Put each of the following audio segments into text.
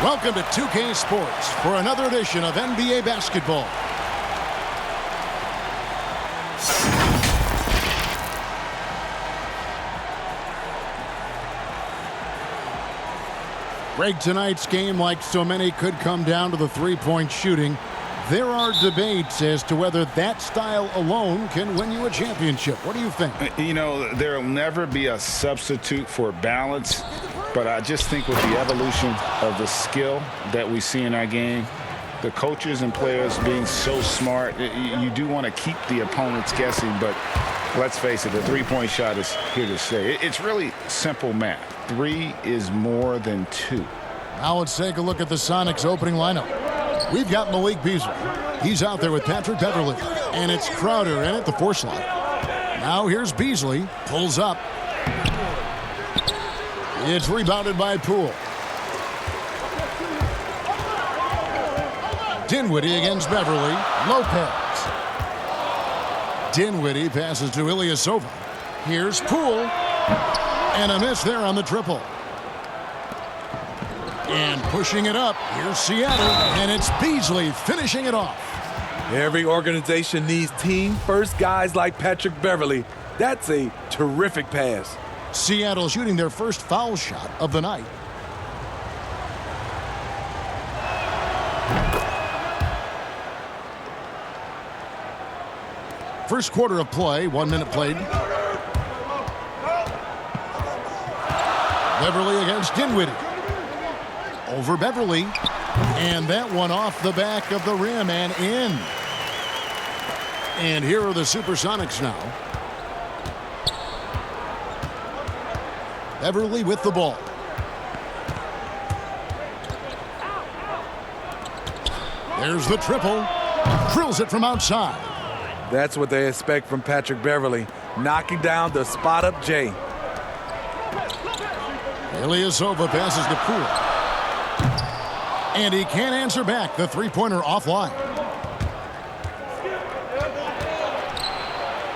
Welcome to 2K Sports for another edition of NBA basketball. Greg, tonight's game, like so many, could come down to the three-point shooting. There are debates as to whether that style alone can win you a championship. What do you think? You know, there will never be a substitute for balance, but I just think with the evolution of the skill that we see in our game, the coaches and players being so smart, you do want to keep the opponents guessing, but let's face it, the three-point shot is here to stay. It's really simple math. 3 is more than 2. Now let's take a look at the Sonics opening lineup. We've got Malik Beasley. He's out there with Patrick Beverley. And it's Crowder in at the 4 slot. Now here's Beasley. Pulls up. It's rebounded by Poole. Dinwiddie against Beverley. Lopez. Dinwiddie passes to Ilyasova. Here's Poole. And a miss there on the triple. And pushing it up, here's Seattle, and it's Beasley finishing it off. Every organization needs team-first guys like Patrick Beverley. That's a terrific pass. Seattle shooting their first foul shot of the night. First quarter of play, 1 minute played. Beverley against Dinwiddie. Over Beverley. And that one off the back of the rim and in. And here are the Supersonics now. Beverley with the ball. There's the triple. Drills it from outside. That's what they expect from Patrick Beverley. Knocking down the spot-up J. Ilyasova passes to Poole. And he can't answer back. The three-pointer offline.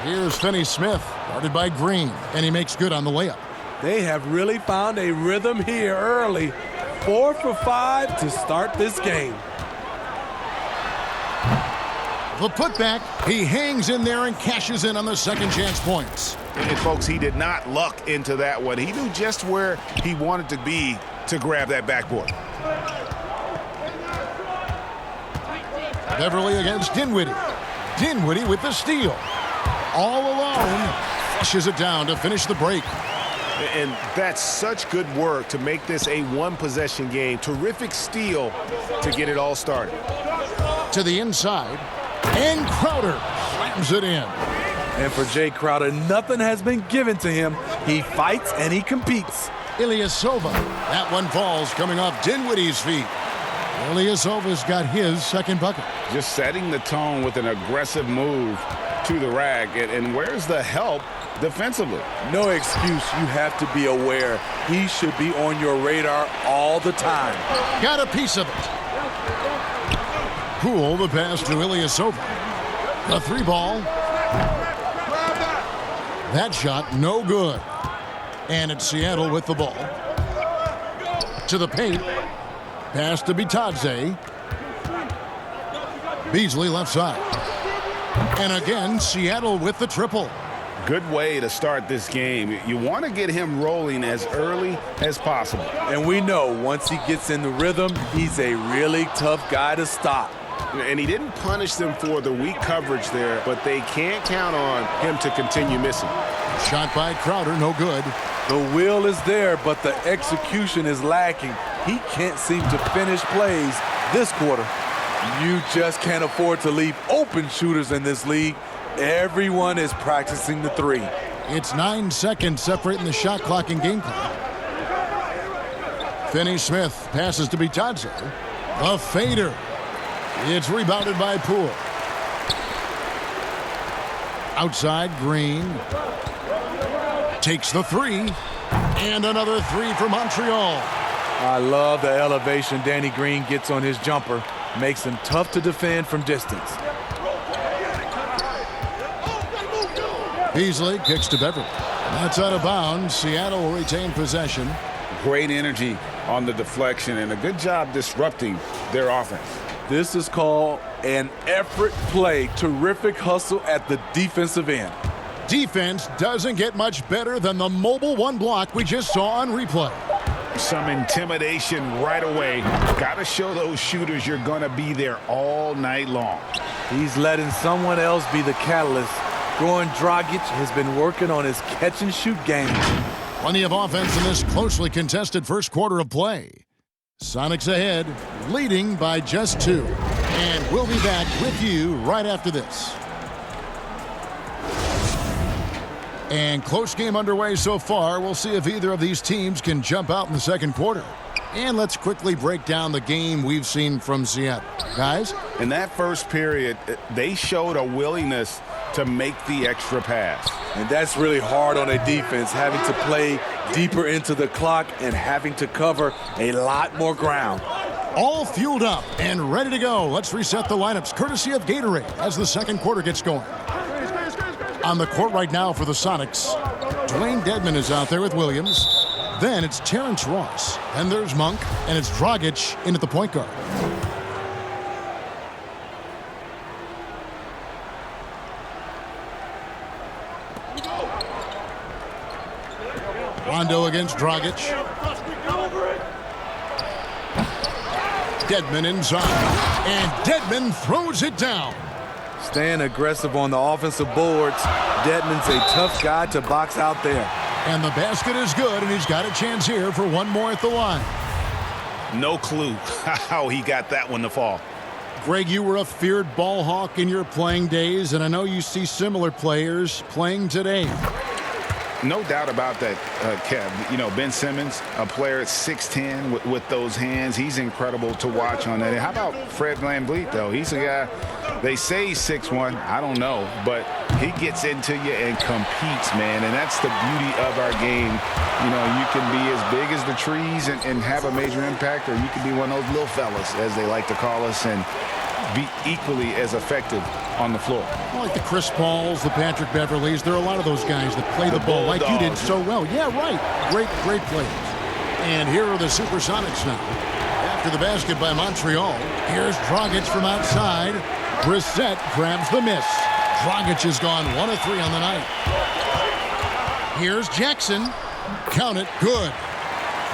Here's Finney-Smith, guarded by Green, and he makes good on the layup. They have really found a rhythm here early. 4 for 5 to start this game. The putback, he hangs in there and cashes in on the second chance points. And folks, he did not luck into that one. He knew just where he wanted to be to grab that backboard. Beverley against Dinwiddie. Dinwiddie with the steal. All alone, flushes it down to finish the break. And that's such good work to make this a one-possession game. Terrific steal to get it all started. To the inside, and Crowder slams it in. And for Jay Crowder, nothing has been given to him. He fights and he competes. Ilyasova. That one falls coming off Dinwiddie's feet. Ilyasova's got his second bucket. Just setting the tone with an aggressive move to the rack. And where's the help defensively? No excuse. You have to be aware. He should be on your radar all the time. Got a piece of it. Poole, the pass to Ilyasova. The 3-ball. That shot, no good. And it's Seattle with the ball. To the paint. Pass to Bitadze. Beasley left side. And again, Seattle with the triple. Good way to start this game. You want to get him rolling as early as possible. And we know once he gets in the rhythm, he's a really tough guy to stop. And he didn't punish them for the weak coverage there, but they can't count on him to continue missing. Shot by Crowder, no good. The will is there, but the execution is lacking. He can't seem to finish plays this quarter. You just can't afford to leave open shooters in this league. Everyone is practicing the 3. It's 9 seconds separating the shot clock and game clock. Finney-Smith passes to Bitadze. The fader. It's rebounded by Poole. Outside, Green. Takes the 3. And another 3 for Montreal. I love the elevation Danny Green gets on his jumper. Makes him tough to defend from distance. Beasley kicks to Beverley. That's out of bounds. Seattle will retain possession. Great energy on the deflection, and a good job disrupting their offense. This is called an effort play. Terrific hustle at the defensive end. Defense doesn't get much better than the mobile one block we just saw on replay. Some intimidation right away. Got to show those shooters you're going to be there all night long. He's letting someone else be the catalyst. Goran Dragic has been working on his catch-and-shoot game. Plenty of offense in this closely contested first quarter of play. Sonics ahead, leading by just 2. And we'll be back with you right after this. And close game underway so far. We'll see if either of these teams can jump out in the second quarter. And let's quickly break down the game we've seen from Seattle. Guys? In that first period, they showed a willingness to make the extra pass. And that's really hard on a defense, having to play deeper into the clock and having to cover a lot more ground. All fueled up and ready to go. Let's reset the lineups courtesy of Gatorade as the second quarter gets going. On the court right now for the Sonics, Dwayne Dedmon is out there with Williams. Then it's Terrence Ross. And there's Monk. And it's Dragic in at the point guard. Rondo against Dragic. Dedmon inside. And Dedmon throws it down. Staying aggressive on the offensive boards. Dedmon's a tough guy to box out there. And the basket is good, and he's got a chance here for one more at the line. No clue how he got that one to fall. Greg, you were a feared ball hawk in your playing days, and I know you see similar players playing today. No doubt about that, Kev. You know, Ben Simmons, a player at 6'10", with those hands. He's incredible to watch on that. And how about Fred VanVleet, though? He's a guy, they say he's 6'1". I don't know. But he gets into you and competes, man. And that's the beauty of our game. You know, you can be as big as the trees and have a major impact, or you can be one of those little fellas, as they like to call us, and be equally as effective on the floor. Like the Chris Pauls, the Patrick Beverleys, there are a lot of those guys that play the ball like you did so well. Yeah, right. Great players. And here are the Supersonics now. After the basket by Montreal, here's Dragic from outside. Brissett grabs the miss. Dragic has gone 1 of 3 on the night. Here's Jackson. Count it, good.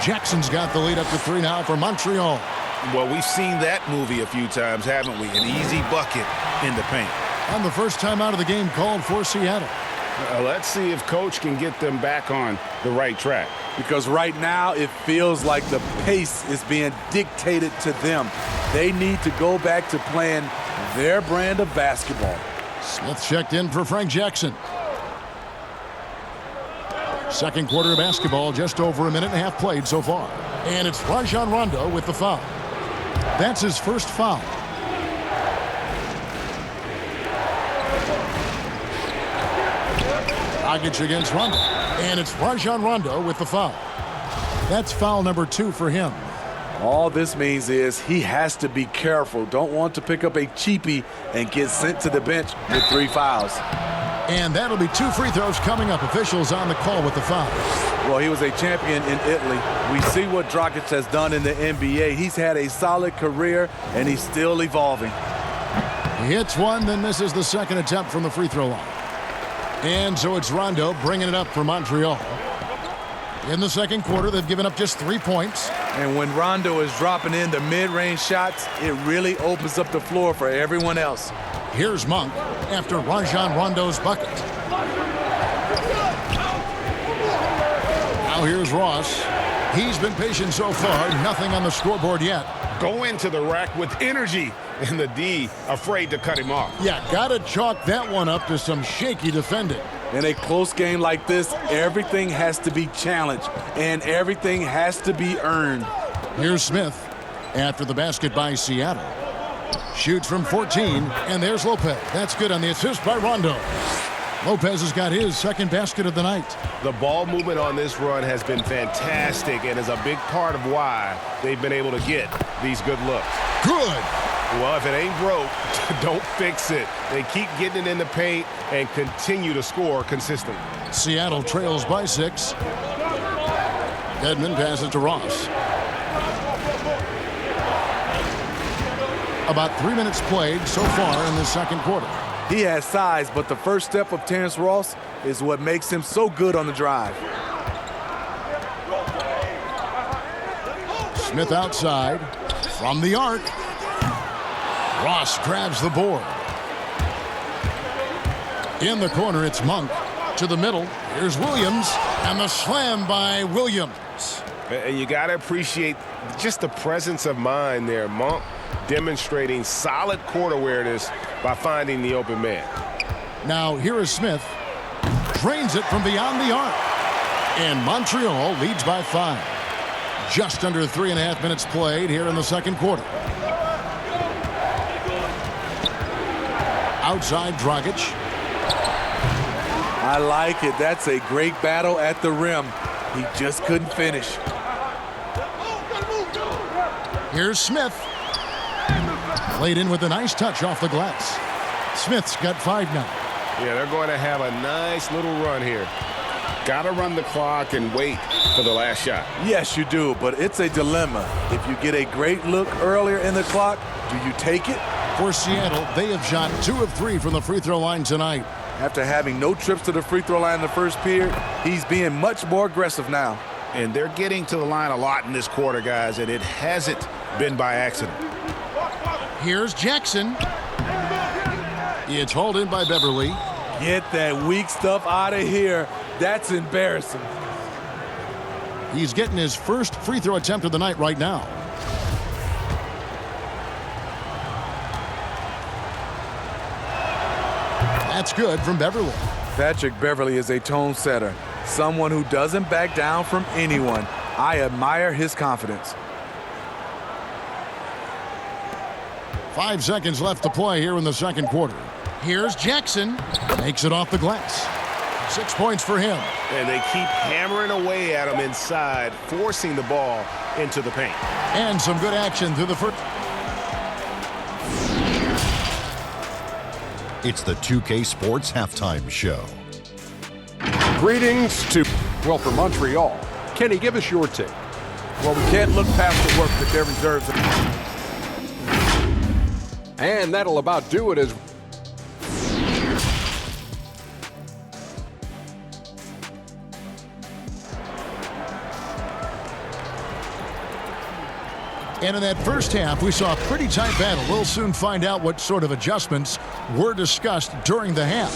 Jackson's got the lead up to 3 now for Montreal. Well, we've seen that movie a few times, haven't we? An easy bucket in the paint. And the first time out of the game called for Seattle. Let's see if Coach can get them back on the right track. Because right now it feels like the pace is being dictated to them. They need to go back to playing their brand of basketball. Smith checked in for Frank Jackson. Second quarter of basketball, just over a minute and a half played so far. And it's Rajon Rondo with the foul. That's his first foul. Dragic against Rondo. And it's Rajon Rondo with the foul. That's foul number 2 for him. All this means is he has to be careful. Don't want to pick up a cheapie and get sent to the bench with 3 fouls. And that'll be 2 free throws coming up. Officials on the call with the foul. Well, he was a champion in Italy. We see what Dragic has done in the NBA. He's had a solid career, and he's still evolving. He hits one, then misses the second attempt from the free throw line. And so it's Rondo bringing it up for Montreal. In the second quarter, they've given up just 3 points. And when Rondo is dropping in the mid-range shots, it really opens up the floor for everyone else. Here's Monk after Rajon Rondo's bucket. Now here's Ross. He's been patient so far. Nothing on the scoreboard yet. Go into the rack with energy, and the D afraid to cut him off. Yeah, gotta chalk that one up to some shaky defending. In a close game like this, everything has to be challenged, and everything has to be earned. Here's Smith after the basket by Seattle. Shoots from 14, and there's Lopez. That's good on the assist by Rondo. Lopez has got his second basket of the night. The ball movement on this run has been fantastic and is a big part of why they've been able to get these good looks. Good. Well, if it ain't broke, don't fix it. They keep getting it in the paint and continue to score consistently. Seattle trails by 6. Dedmon passes to Ross. About 3 minutes played so far in the second quarter. He has size, but the first step of Terrence Ross is what makes him so good on the drive. Smith outside from the arc. Ross grabs the board. In the corner, it's Monk. To the middle, here's Williams, and the slam by Williams. And you got to appreciate just the presence of mind there. Monk demonstrating solid court awareness by finding the open man. Now here is Smith. Drains it from beyond the arc. And Montreal leads by 5. Just under 3.5 minutes played here in the second quarter. Outside Dragic. I like it. That's a great battle at the rim. He just couldn't finish. Here's Smith. Played in with a nice touch off the glass. Smith's got 5 now. Yeah, they're going to have a nice little run here. Got to run the clock and wait for the last shot. Yes, you do, but it's a dilemma. If you get a great look earlier in the clock, do you take it? For Seattle, they have shot 2 of 3 from the free throw line tonight. After having no trips to the free throw line in the first period, he's being much more aggressive now. And they're getting to the line a lot in this quarter, guys, and it hasn't been by accident. Here's Jackson. It's hauled in by Beverly. Get that weak stuff out of here. That's embarrassing. He's getting his first free throw attempt of the night right now. That's good from Beverly. Patrick Beverly is a tone setter, someone who doesn't back down from anyone. I admire his confidence. 5 seconds left to play here in the second quarter. Here's Jackson. Makes it off the glass. 6 points for him. And they keep hammering away at him inside, forcing the ball into the paint. And some good action through the first. It's the 2K Sports Halftime Show. Greetings to, well, for Montreal. Kenny, give us your take. Well, we can't look past the work that their reserves are. And that'll about do it as And in that first half, we saw a pretty tight battle. We'll soon find out what sort of adjustments were discussed during the half.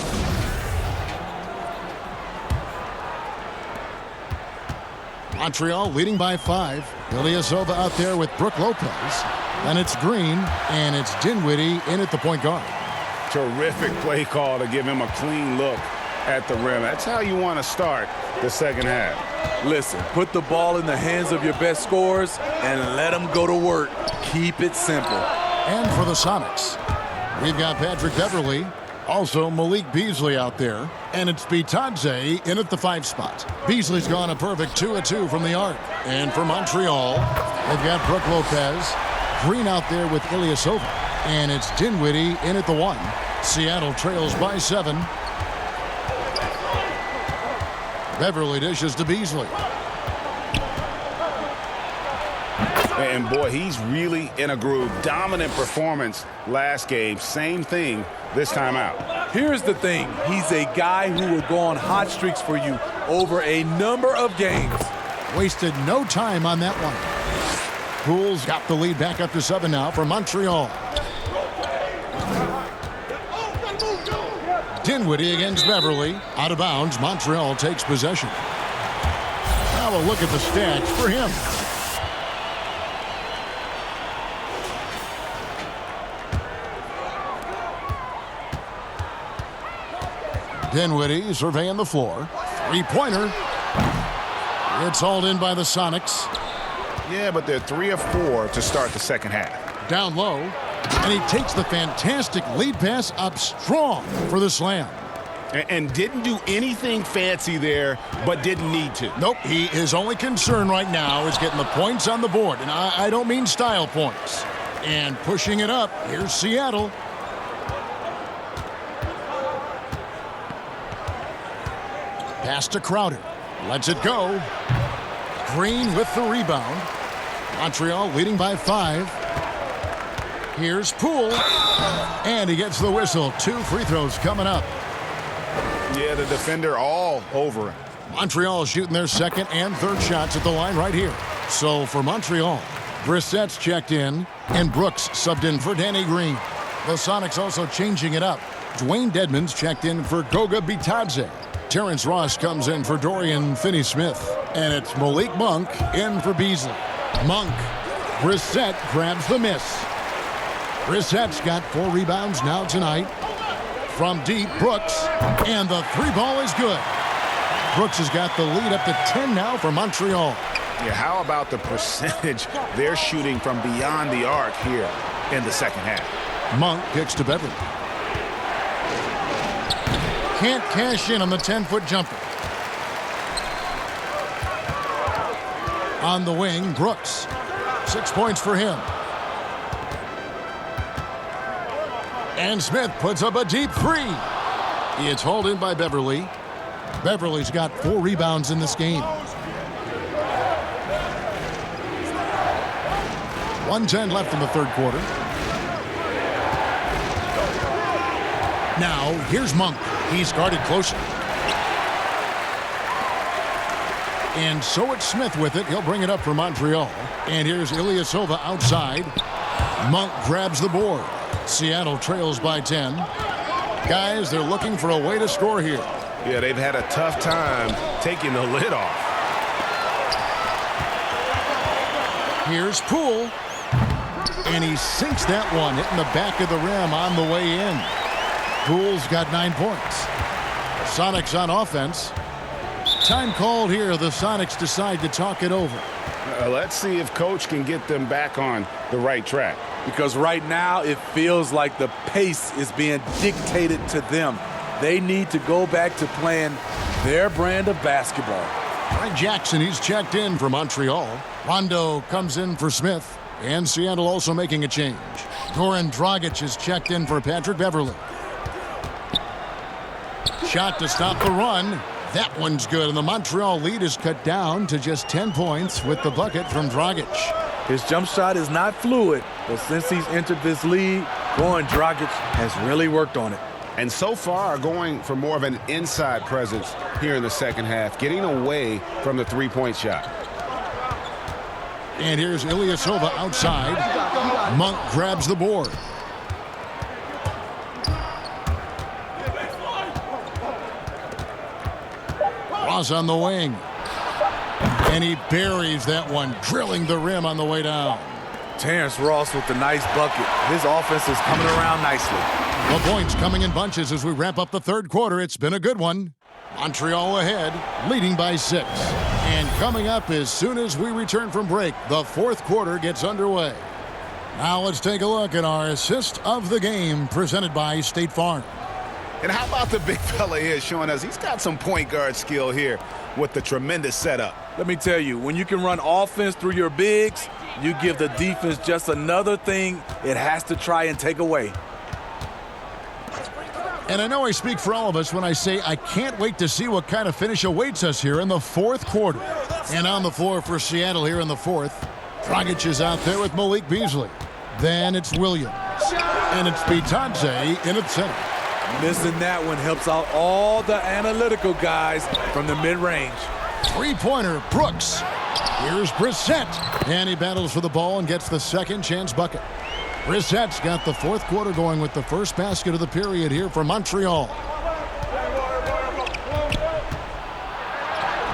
Montreal leading by 5. Ilyasova out there with Brook Lopez. Then it's Green, and it's Dinwiddie in at the point guard. Terrific play call to give him a clean look at the rim. That's how you want to start the second half. Listen, put the ball in the hands of your best scorers and let them go to work. Keep it simple. And for the Sonics, we've got Patrick Beverly, also Malik Beasley out there, and it's Bitadze in at the 5 spot. Beasley's gone a perfect 2 of 2 from the arc. And for Montreal, they've got Brook Lopez, Green out there with Ilyasova, and it's Dinwiddie in at the 1. Seattle trails by 7. Beverly dishes to Beasley. And boy, he's really in a groove. Dominant performance last game. Same thing this time out. Here's the thing. He's a guy who will go on hot streaks for you over a number of games. Wasted no time on that one. Poole's got the lead back up to 7 now for Montreal. Dinwiddie against Beverly. Out of bounds. Montreal takes possession. Now a look at the stats for him. Dinwiddie surveying the floor. 3-pointer. It's hauled in by the Sonics. Yeah, but they're 3 of 4 to start the second half. Down low. And he takes the fantastic lead pass up strong for the slam. And didn't do anything fancy there, but didn't need to. Nope, his only concern right now is getting the points on the board. And I don't mean style points. And pushing it up, here's Seattle. Pass to Crowder. Lets it go. Green with the rebound. Montreal leading by 5. Here's Poole, and he gets the whistle. 2 free throws coming up. Yeah, the defender all over him. Montreal shooting their second and third shots at the line right here. So for Montreal, Brissett's checked in, and Brooks subbed in for Danny Green. The Sonics also changing it up. Dwayne Dedmon's checked in for Goga Bitadze. Terrence Ross comes in for Dorian Finney-Smith. And it's Malik Monk in for Beasley. Monk. Brissett grabs the miss. Brissett's got 4 rebounds now tonight. From deep, Brooks. And the 3-ball is good. Brooks has got the lead up to 10 now for Montreal. Yeah, how about the percentage they're shooting from beyond the arc here in the second half? Monk kicks to Beverly. Can't cash in on the 10-foot jumper. On the wing, Brooks. 6 points for him. And Smith puts up a deep 3. It's hauled in by Beverly. Beverly's got 4 rebounds in this game. 1:10 left in the third quarter. Now, here's Monk. He's guarded closely. And so it's Smith with it. He'll bring it up for Montreal. And here's Ilyasova outside. Monk grabs the board. Seattle trails by 10. Guys, they're looking for a way to score here. Yeah, they've had a tough time taking the lid off. Here's Poole. And he sinks that one, hitting the back of the rim on the way in. Poole's got 9 points. Sonics on offense. Time called here. The Sonics decide to talk it over. Let's see if Coach can get them back on the right track. Because right now it feels like the pace is being dictated to them. They need to go back to playing their brand of basketball. Fred Jackson, he's checked in for Montreal. Rondo comes in for Smith. And Seattle also making a change. Goran Dragic is checked in for Patrick Beverly. Shot to stop the run. That one's good, and the Montreal lead is cut down to just 10 points with the bucket from Dragic. His jump shot is not fluid, but since he's entered this league, Goran Dragic has really worked on it. And so far, going for more of an inside presence here in the second half, getting away from the three-point shot. And here's Ilyasova outside. Monk grabs the board. Ross on the wing. And he buries that one, drilling the rim on the way down. Terrence Ross with the nice bucket. His offense is coming around nicely. The points coming in bunches as we wrap up the third quarter. It's been a good one. Montreal ahead, leading by 6. And coming up as soon as we return from break, the fourth quarter gets underway. Now let's take a look at our assist of the game presented by State Farm. And how about the big fella here showing us he's got some point guard skill here with the tremendous setup. Let me tell you, when you can run offense through your bigs, you give the defense just another thing it has to try and take away. And I know I speak for all of us when I say I can't wait to see what kind of finish awaits us here in the fourth quarter. And on the floor for Seattle here in the fourth, Dragic is out there with Malik Beasley. Then it's Williams. And it's Bitadze in at center. Missing that one helps out all the analytical guys from the mid-range. Three-pointer, Brooks. Here's Brissett. And he battles for the ball and gets the second chance bucket. Brissett's got the fourth quarter going with the first basket of the period here for Montreal.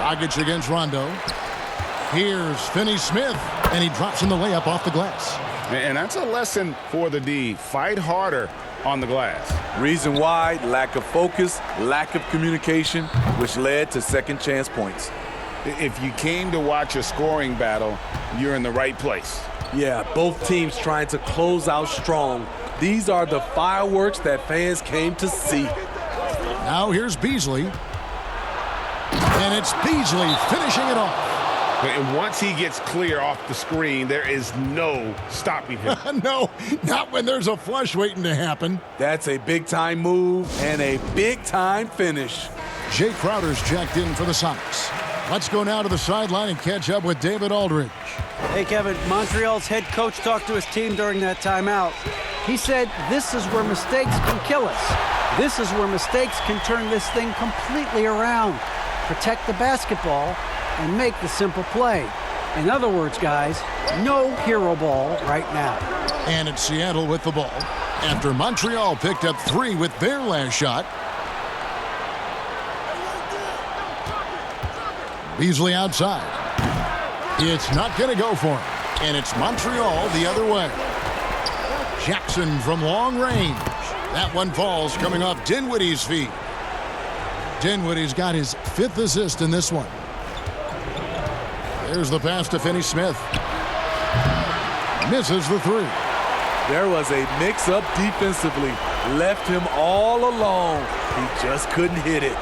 Dragic against Rondo. Here's Finney-Smith, and he drops in the layup off the glass. And that's a lesson for the D. Fight harder on the glass. Reason why, lack of focus, lack of communication, which led to second chance points. If you came to watch a scoring battle, you're in the right place. Yeah, both teams trying to close out strong. These are the fireworks that fans came to see. Now here's Beasley. And it's Beasley finishing it off. And once he gets clear off the screen, there is no stopping him. No, not when there's a flush waiting to happen. That's a big-time move and a big-time finish. Jay Crowder's checked in for the Sonics. Let's go now to the sideline and catch up with David Aldridge. Hey, Kevin, Montreal's head coach talked to his team during that timeout. He said, this is where mistakes can kill us. This is where mistakes can turn this thing completely around. Protect the basketball and make the simple play. In other words, guys, no hero ball right now. And it's Seattle with the ball. After Montreal picked up 3 with their last shot. Beasley outside. It's not going to go for him. And it's Montreal the other way. Jackson from long range. That one falls coming off Dinwiddie's feet. Dinwiddie's got his 5th assist in this one. There's the pass to Finney-Smith. Misses the 3. There was a mix-up defensively. Left him all alone. He just couldn't hit it.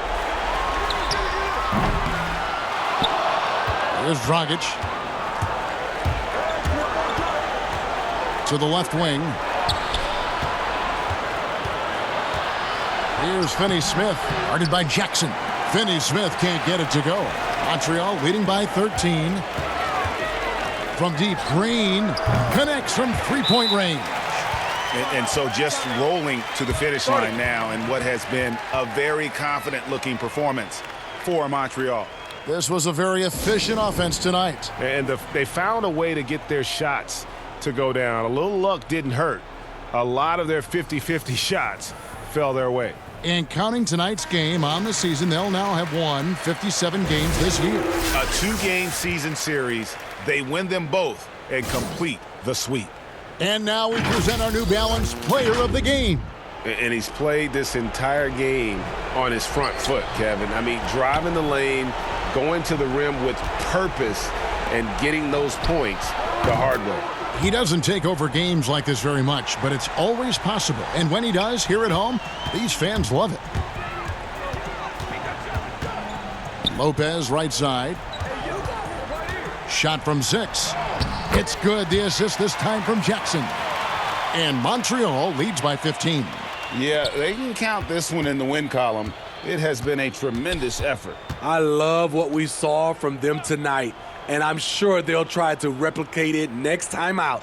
Here's Dragic. To the left wing. Here's Finney-Smith. Guarded by Jackson. Finney-Smith can't get it to go. Montreal leading by 13. From deep, Green connects from three-point range. And so just rolling to the finish line now in what has been a very confident-looking performance for Montreal. This was a very efficient offense tonight. And they found a way to get their shots to go down. A little luck didn't hurt. A lot of their 50-50 shots fell their way. And counting tonight's game on the season, they'll now have won 57 games this year. A 2-game season series. They win them both and complete the sweep. And now we present our New Balance Player of the Game. And he's played this entire game on his front foot, Kevin. I mean, driving the lane, going to the rim with purpose, and getting those points the hard way. He doesn't take over games like this very much, but it's always possible. And when he does, here at home, these fans love it. Lopez, right side. Shot from 6. It's good. The assist this time from Jackson. And Montreal leads by 15. Yeah, they can count this one in the win column. It has been a tremendous effort. I love what we saw from them tonight, and I'm sure they'll try to replicate it next time out.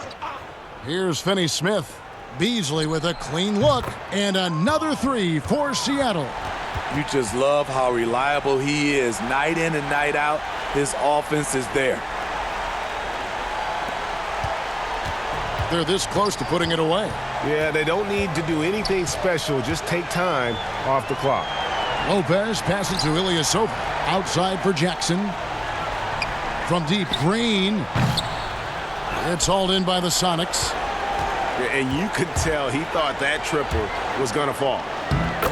Here's Finney-Smith. Beasley with a clean look, and another 3 for Seattle. You just love how reliable he is night in and night out. His offense is there. They're this close to putting it away. Yeah, they don't need to do anything special. Just take time off the clock. Lopez passes to Ilyasova. Outside for Jackson. From deep, Green. It's hauled in by the Sonics. And you could tell he thought that triple was going to fall.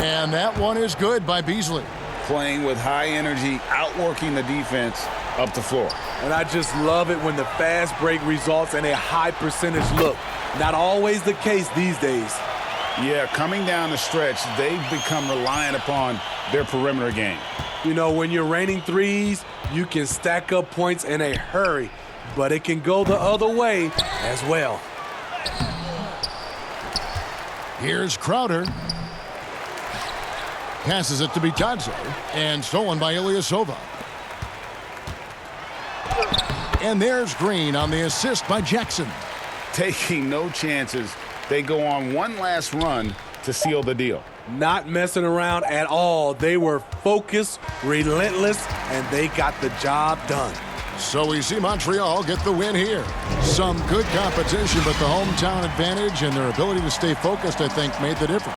And that one is good by Beasley. Playing with high energy, outworking the defense up the floor. And I just love it when the fast break results in a high percentage look. Not always the case these days. Yeah, coming down the stretch, they've become reliant upon their perimeter game. You know, when you're raining threes, you can stack up points in a hurry, but it can go the other way as well. Here's Crowder. Passes it to Bitadze, and stolen by Ilyasova. And there's Green on the assist by Jackson. Taking no chances, they go on one last run to seal the deal. Not messing around at all. They were focused, relentless, and they got the job done. So we see Montreal get the win here. Some good competition, but the hometown advantage and their ability to stay focused, I think, made the difference.